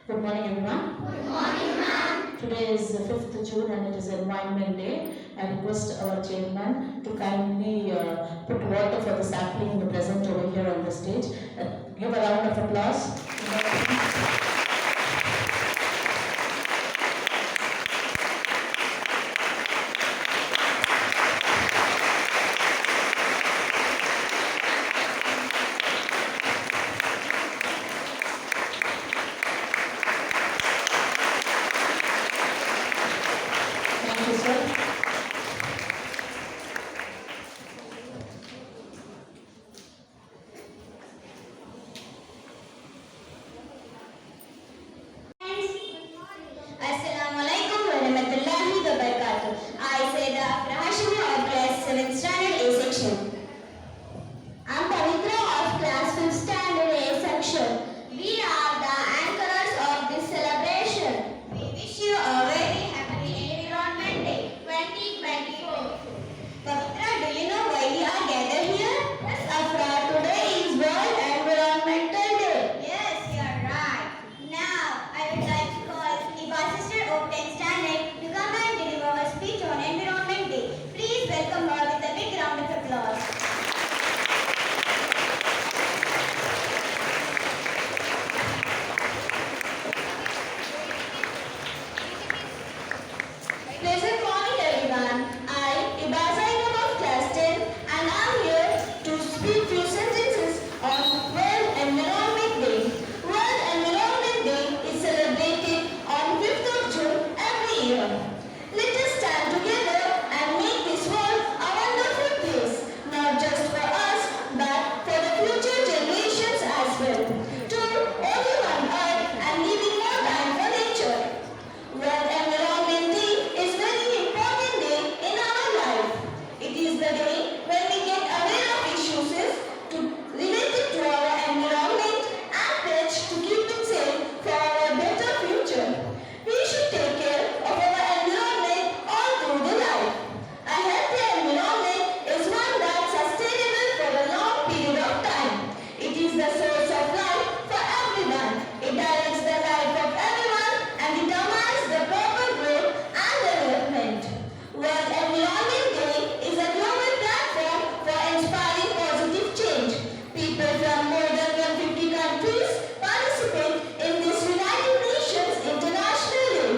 Good morning, everyone. Good morning, ma'am. Today is the 5th June and it is Environment Day. I request our chairman to kindly put water for the sapling present over here on the stage. Give a round of applause. Thank you, sir. Assalamualaikum warahmatullahi wabarakatuh. I say the Afra Hashimi of class 7th standard A section. I'm Pavitra of class 5th standard A section. We are the anchors of this celebration. We wish you a very happy Environment Day 2024. Pavitra, do you know why we are gathered here? Yes, Afra. Today is World Environmental Day. Yes, you are right. Now, I would like to call Niba sister of 10th standard to come and deliver a speech on Environment Day. Please welcome her with a big round of applause. Pleasant morning, everyone. I, Iba Zainab of class 10, and I'm here to speak few sentences on World Environment Day. World Environment Day is celebrated on 5th of June every year. Let us stand together and make this world a wonderful place, not just for us, but for the future generations as well. To only one earth and leaving more time for nature. World Environment Day is very important day in our life. It is the day when we get aware of issues related to our environment and pledge to keep it safe for our better future. We should take care of our environment all through the life. A healthy environment is one that's sustainable for a long period of time. It is the source of life for everyone. It directs the life of everyone and determines the proper growth and development. World Environment Day is a global platform for inspiring positive change. People from more than 150 countries participate in this United Nations International Day,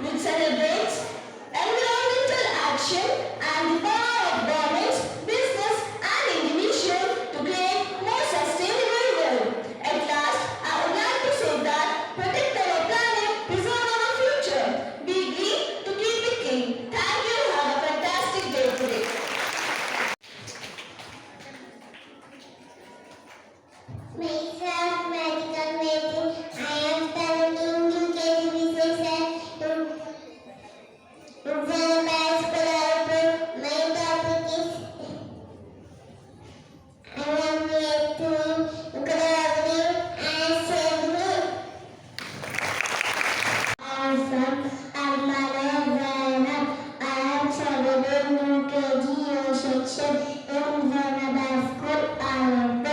which celebrates environmental action and the power of governments, business and individuals to create more sustainable world. At last, I would like to say that protect our planet, preserve our future. Be green to keep it clean. Thank you. Have a fantastic day today. Myself, medical waiting. I am studying UKG section. My topic is I am here to collaborate and save. I am from Almala Zainab. I am studying UKG section in Zainab School, Ireland.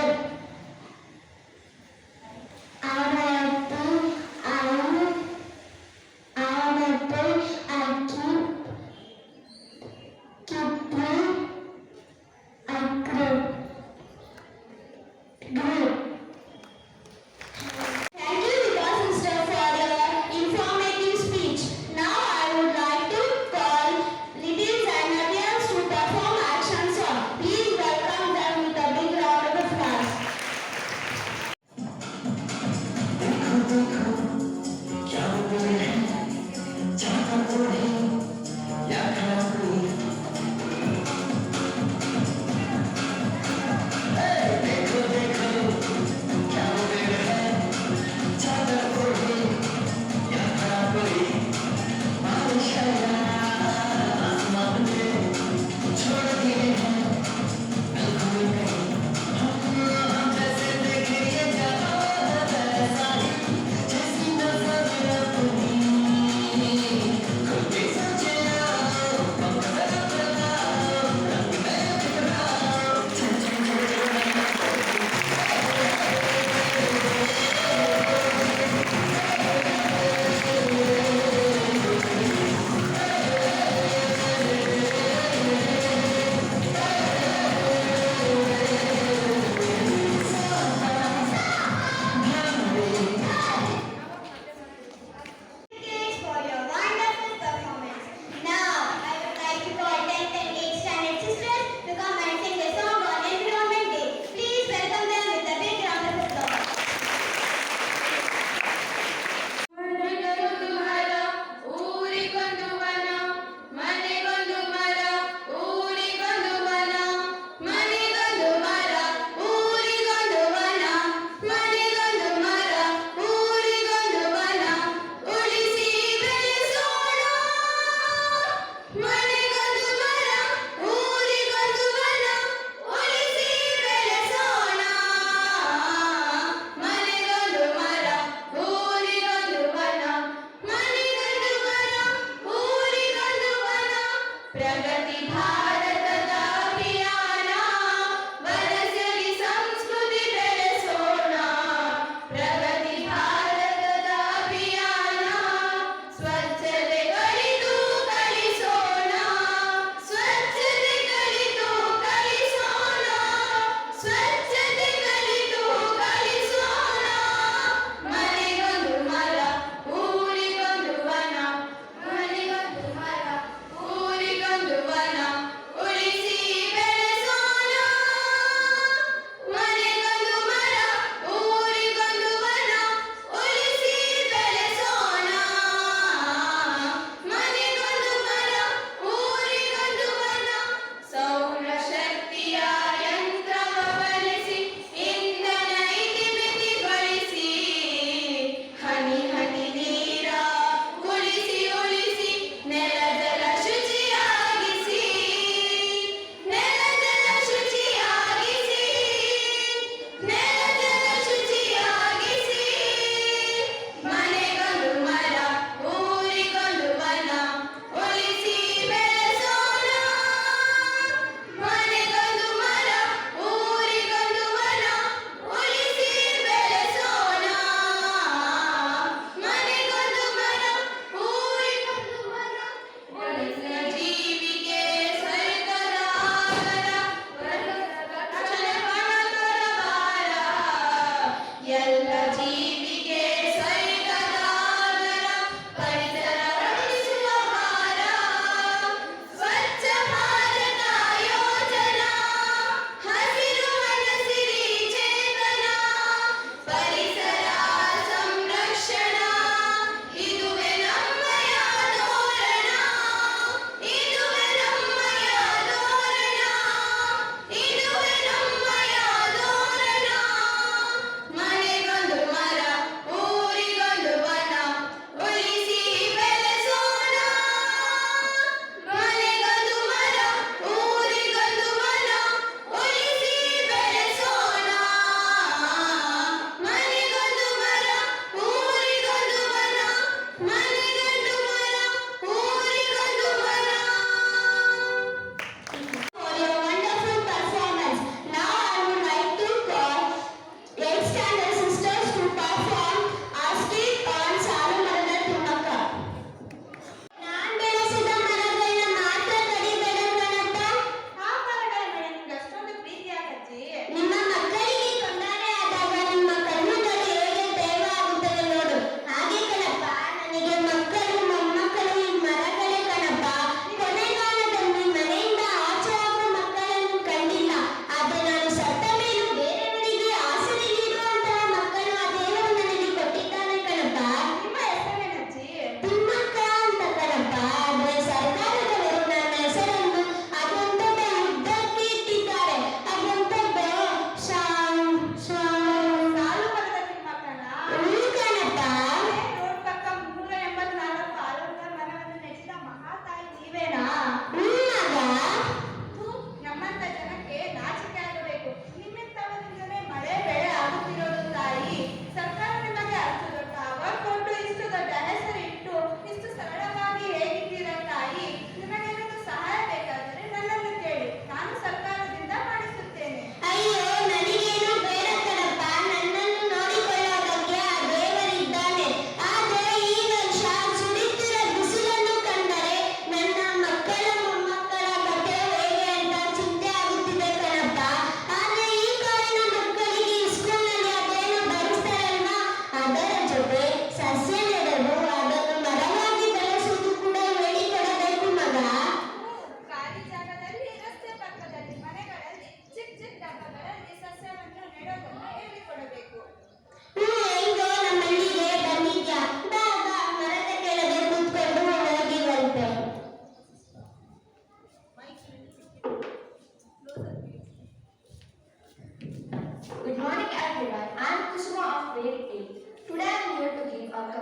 Thank you, Vika sister, for your informative speech. Now I would like to call little Zainabians to perform action song. Please welcome them with a big round of applause.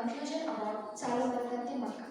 conclusion about Salubarka Timaka.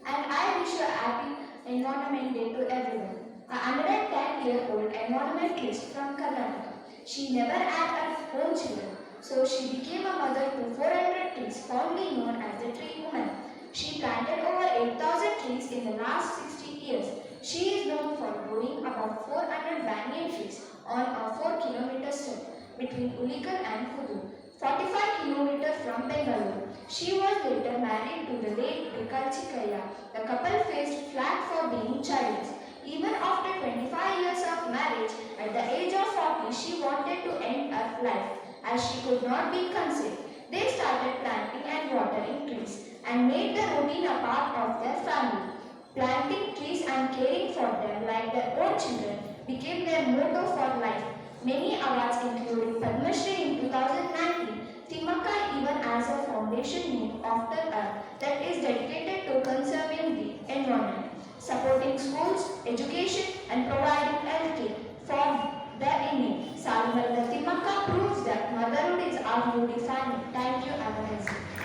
And I wish a happy Environment Day to everyone. A 110-year-old environmentalist from Karnataka. She never had her own children, so she became a mother to 400 trees, fondly known as the Tree Woman. She planted over 8,000 trees in the last 60 years. She is known for growing about 400 banyan trees on a 4-kilometer strip between Ulikal and Kudur, 45 kilometers from Bengaluru. She was later married to the late Vikalchikaya. The couple faced flack for being childless. Even after 25 years of marriage, at the age of 40, she wanted to end her life as she could not be conceived. They started planting and watering trees and made the routine a part of their family. Planting trees and caring for them like their own children became their motto for life. Many awards including Padma Shri in 2019, Timaka even has a foundation named after her that is dedicated to conserving the environment, supporting schools, education and providing healthcare for the Indian. Salubarka Timaka proves that motherhood is our new defining. Thank you, have a nice day.